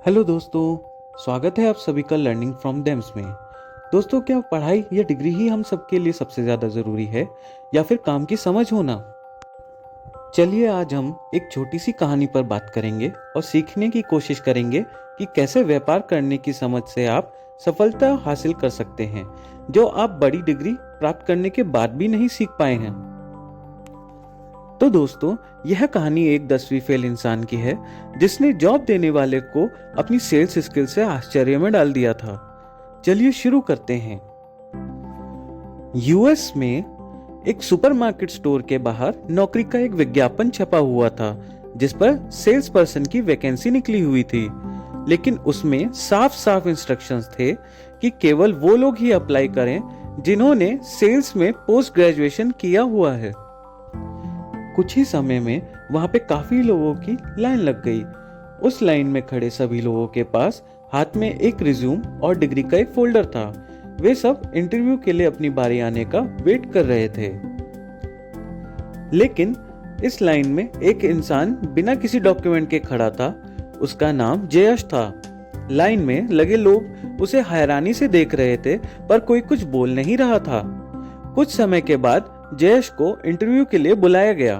Hello दोस्तों, स्वागत है आप सभी का लर्निंग फ्रॉम देम्स में। दोस्तों, क्या पढ़ाई या डिग्री ही हम सबके लिए सबसे ज़्यादा ज़रूरी है या फिर काम की समझ होना? चलिए आज हम एक छोटी सी कहानी पर बात करेंगे और सीखने की कोशिश करेंगे कि कैसे व्यापार करने की समझ से आप सफलता हासिल कर सकते हैं, जो आप बड़ी डिग्री प्राप्त करने के बाद भी नहीं सीख पाए हैं। तो दोस्तों, यह कहानी एक 10वीं फेल इंसान की है जिसने जॉब देने वाले को अपनी सेल्स स्किल से आश्चर्य में डाल दिया था। चलिए शुरू करते हैं। यूएस में एक सुपरमार्केट स्टोर के बाहर नौकरी का एक विज्ञापन छपा हुआ था जिस पर सेल्स पर्सन की वैकेंसी निकली हुई थी, लेकिन उसमें साफ साफ इंस्ट्रक्शंस थे कि केवल वो लोग ही अप्लाई करें जिन्होंने सेल्स में पोस्ट ग्रेजुएशन किया हुआ है। कुछ ही समय में वहां पे काफी लोगों की लाइन लग गई। उस लाइन में खड़े सभी लोगों के पास हाथ में एक रिज्यूम और डिग्री का एक फोल्डर था। वे सब इंटरव्यू के लिए अपनी बारी आने का वेट कर रहे थे, लेकिन इस लाइन में एक इंसान बिना किसी डॉक्यूमेंट के खड़ा था। उसका नाम जयश था। लाइन में लगे लोग उसे हैरानी से देख रहे थे, पर कोई कुछ बोल नहीं रहा था। कुछ समय के बाद जयश को इंटरव्यू के लिए बुलाया गया।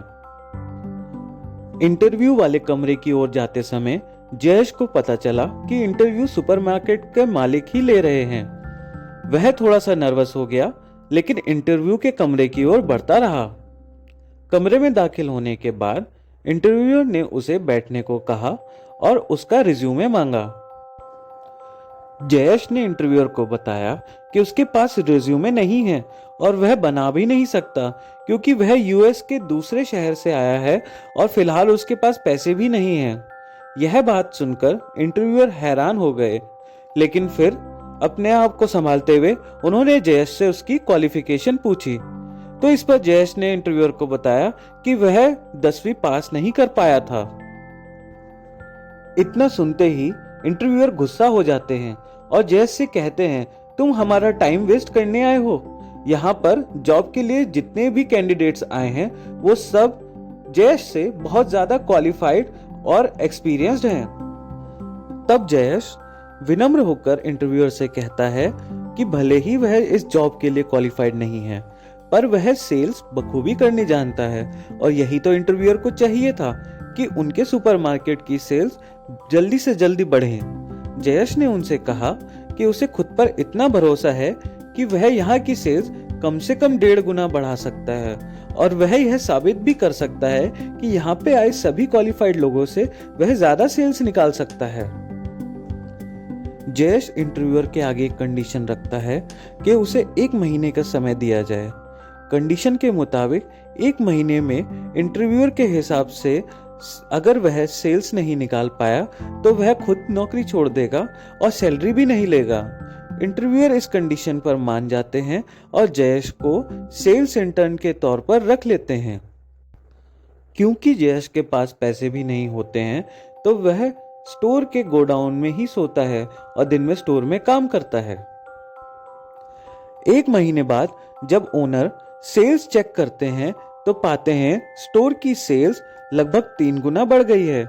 इंटरव्यू वाले कमरे की ओर जाते समय जयश को पता चला कि इंटरव्यू सुपरमार्केट के मालिक ही ले रहे हैं। वह थोड़ा सा नर्वस हो गया, लेकिन इंटरव्यू के कमरे की ओर बढ़ता रहा। कमरे में दाखिल होने के बाद इंटरव्यूअर ने उसे बैठने को कहा और उसका रिज्यूमे मांगा। जयश ने इंटरव्यूअर को बताया कि उसके पास रिज्यूमे नहीं है और वह बना भी नहीं सकता, क्योंकि वह यूएस के दूसरे शहर से आया है और फिलहाल उसके पास पैसे भी नहीं हैं। यह बात सुनकर इंटरव्यूअर हैरान हो गए, लेकिन फिर अपने आप को संभालते हुए उन्होंने जयश से उसकी क्वालिफिकेशन पूछी। तो इस पर जयश ने इंटरव्यूअर को बताया कि वह 10वीं पास नहीं कर पाया था। इतना सुनते ही इंटरव्यूअर गुस्सा हो जाते हैं और जयश से कहते हैं, तुम हमारा टाइम वेस्ट करने आए हो। यहाँ पर जॉब के लिए जितने भी कैंडिडेट्स आए हैं वो सब जयश से बहुत ज्यादा क्वालिफाइड और एक्सपीरियंस्ड हैं। तब जयश विनम्र होकर इंटरव्यूअर से कहता है कि भले ही वह इस जॉब के लिए क्वालिफाइड नहीं है, पर वह सेल्स बखूबी करने जानता है और यही तो इंटरव्यूअर को चाहिए था कि उनके सुपरमार्केट की सेल्स जल्दी से जल्दी बढ़े। जयश ने उनसे कहा कि उसे खुद पर इतना भरोसा है कि वह यहाँ की सेल्स कम से कम 1.5 गुना बढ़ा सकता है और वह यह साबित भी कर सकता है कि यहाँ पे आए सभी क्वालिफाइड लोगों से वह ज्यादा सेल्स निकाल सकता है। जयश इंटरव्यूअर के आगे एक कंडीशन रखता है कि उसे 1 महीने का समय दिया जाए। कंडीशन के मुताबिक 1 महीने में इंटरव्यूअर के हिसाब से अगर वह सेल्स नहीं निकाल पाया तो वह खुद नौकरी छोड़ देगा और सैलरी भी नहीं लेगा। इंटरव्यूअर इस कंडीशन पर मान जाते हैं और जयश को सेल्स इंटर्न के तौर पर रख लेते हैं। क्योंकि जयश के पास पैसे भी नहीं होते हैं, तो वह स्टोर के गोडाउन में ही सोता है और दिन में स्टोर में काम करता है। 1 महीने बाद जब ओनर सेल्स चेक करते हैं तो पाते हैं स्टोर की सेल्स लगभग 3 गुना बढ़ गई है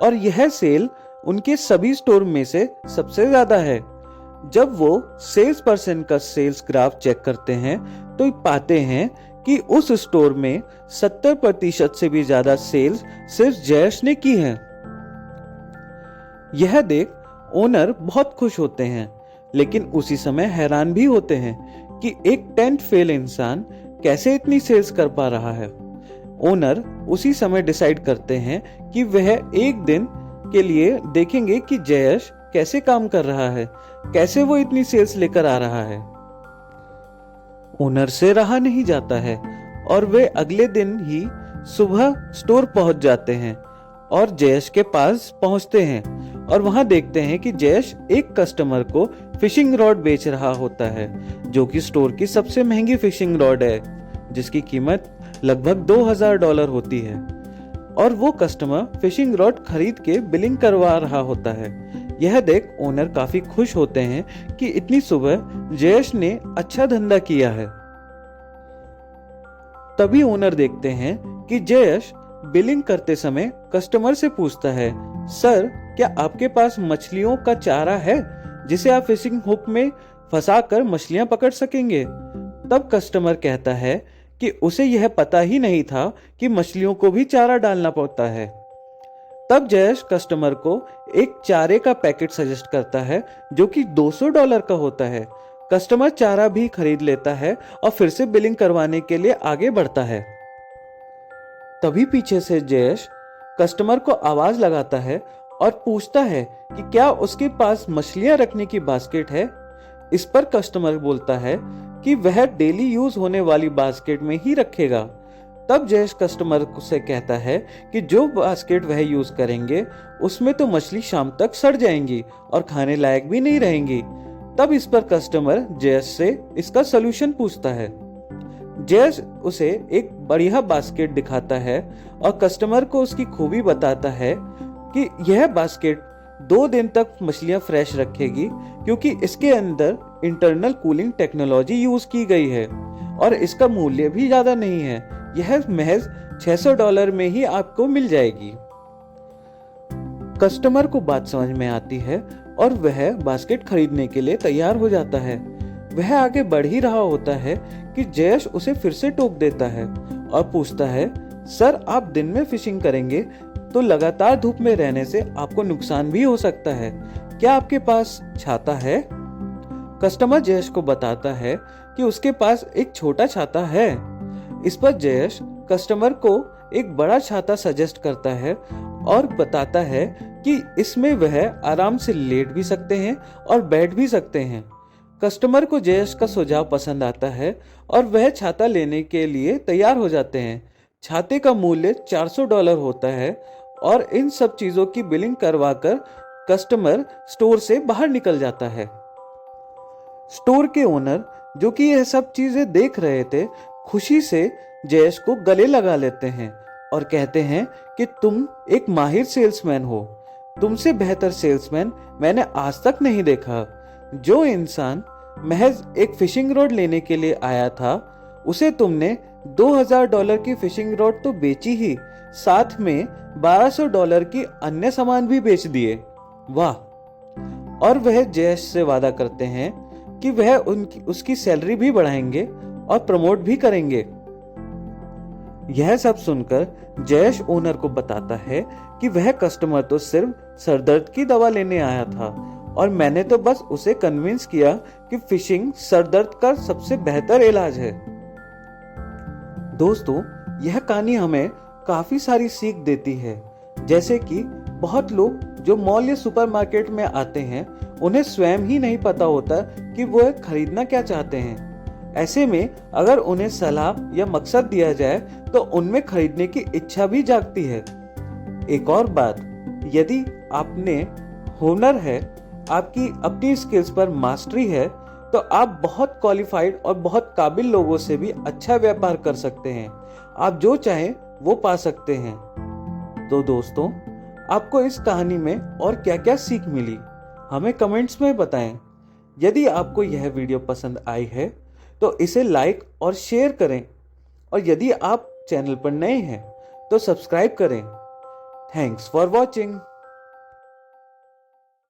और यह सेल उनके सभी स्टोर में से सबसे ज्यादा है। जब वो सेल्स पर्सन का सेल्स ग्राफ चेक करते हैं तो पाते हैं कि उस स्टोर में 70% से भी ज्यादा सेल्स सिर्फ जयश ने की है। यह देख ओनर बहुत खुश होते हैं, लेकिन उसी समय हैरान भी होते हैं कि एक 10th फेल इंसान कैसे इतनी सेल्स कर पा रहा है। ओनर उसी समय डिसाइड करते हैं कि वह एक दिन के लिए देखेंगे कि जयश कैसे काम कर रहा है, कैसे वो इतनी सेल्स लेकर आ रहा है। ओनर से रहा नहीं जाता है और वे अगले दिन ही सुबह स्टोर पहुंच जाते हैं और जयश के पास पहुंचते हैं और वहां देखते हैं कि जयश एक कस्टमर को फिशिंग रॉड बेच रहा होता है, जो कि स्टोर की सबसे महंगी फिशिंग रॉड है, जिसकी कीमत लगभग $2000 होती है। और वो कस्टमर फिशिंग रॉड खरीद के बिलिंग करवा रहा होता है। यह देख ओनर काफी खुश होते हैं कि इतनी सुबह जयश ने अच्छा धंधा किया है। तभी ओनर देखते हैं कि जयश बिलिंग करते समय कस्टमर से पूछता है, सर क्या आपके पास मछलियों का चारा है जिसे आप फिशिंग हुक में फंसाकर मछलियां पकड़ सकेंगे? तब कस्टमर कहता है कि उसे यह पता ही नहीं था कि मछलियों को भी चारा डालना पड़ता है। तब जयेश कस्टमर को एक चारे का पैकेट सजेस्ट करता है जो कि $200 का होता है। कस्टमर चारा भी खरीद लेता है और फिर से बिलिंग करवाने के लिए आगे बढ़ता है। तभी पीछे से जयेश कस्टमर को आवाज लगाता है और पूछता है कि क्या उसके पास मछलियां रखने की बास्केट है। इस पर कस्टमर बोलता है कि वह डेली यूज होने वाली बास्केट में ही रखेगा। तब जयेश कस्टमर से कहता है कि जो बास्केट वह यूज करेंगे उसमें तो मछली शाम तक सड़ जाएंगी और खाने लायक भी नहीं रहेंगी। तब इस पर कस्टमर जयेश से इसका सलूशन पूछता है। जयेश उसे एक बढ़िया बास्केट दिखाता है और कस्टमर को उसकी खूबी बताता है कि यह बास्केट 2 दिन तक मछलियां फ्रेश रखेगी क्योंकि इसके अंदर इंटरनल कूलिंग टेक्नोलॉजी यूज की गई है और इसका मूल्य भी ज्यादा नहीं है। यह महज $600 में ही आपको मिल जाएगी। कस्टमर को बात समझ में आती है और वह बास्केट खरीदने के लिए तैयार हो जाता है। वह आगे बढ़ ही रहा होता है कि जयेश उसे फिर से टोक देता है और पूछता है, सर आप दिन में फिशिंग करेंगे तो लगातार धूप में रहने से आपको नुकसान भी हो सकता है। क्या आपके पास छाता है? कस्टमर जयेश को बताता है कि उसके पास एक छोटा छाता है। इस पर जयेश कस्टमर को एक बड़ा छाता सजेस्ट करता है और बताता है कि इसमें वह आराम से लेट भी सकते हैं और बैठ भी सकते हैं। कस्टमर को जयेश का सुझाव पसंद आता है और वह छाता लेने के लिए तैयार हो जाते हैं। छाते का मूल्य $400 होता है और इन सब चीजों की बिलिंग करवाकर कस्टमर स्टोर से बाहर निकल जाता है। स्टोर के ओनर जो कि यह सब चीजें देख रहे थे, खुशी से जयेश को गले लगा लेते हैं और कहते हैं कि तुम एक माहिर सेल्समैन हो। तुमसे बेहतर सेल्समैन मैंने आज तक नहीं देखा। जो इंसान महज एक फिशिंग रॉड लेने के लिए आया था, उसे तुमने $2000 की फिशिंग रॉड तो बेची ही, साथ में $1200 की अन्य सामान भी बेच दिए। वाह! और वह जयेश से वादा करते हैं कि वह उसकी सैलरी भी बढ़ाएंगे और प्रमोट भी करेंगे। यह सब सुनकर जयेश ओनर को बताता है कि वह कस्टमर तो सिर्फ सरदर्द की दवा लेने आया था और मैंने तो बस उसे कन्विंस किया कि फिशिंग सरदर्द का सबसे बेहतर इलाज है। दोस्तों, यह कहानी हमें काफी सारी सीख देती है, जैसे कि बहुत लोग जो मॉल या सुपरमार्केट में आते हैं, उन्हें स्वयं ही नहीं पता होता कि वो खरीदना क्या चाहते हैं। ऐसे में अगर उन्हें सलाह या मकसद दिया जाए तो उनमें खरीदने की इच्छा भी जागती है। एक और बात, यदि आपने हुनर है, आपकी अपनी स्किल्स पर मास्टरी है, तो आप बहुत क्वालिफाइड और बहुत काबिल लोगों से भी अच्छा व्यापार कर सकते हैं। आप जो चाहें वो पा सकते हैं। तो दोस्तों, आपको इस कहानी में और क्या क्या सीख मिली, हमें कमेंट्स में बताएं। यदि आपको यह वीडियो पसंद आई है तो इसे लाइक और शेयर करें और यदि आप चैनल पर नए हैं तो सब्सक्राइब करें। Thanks for watching.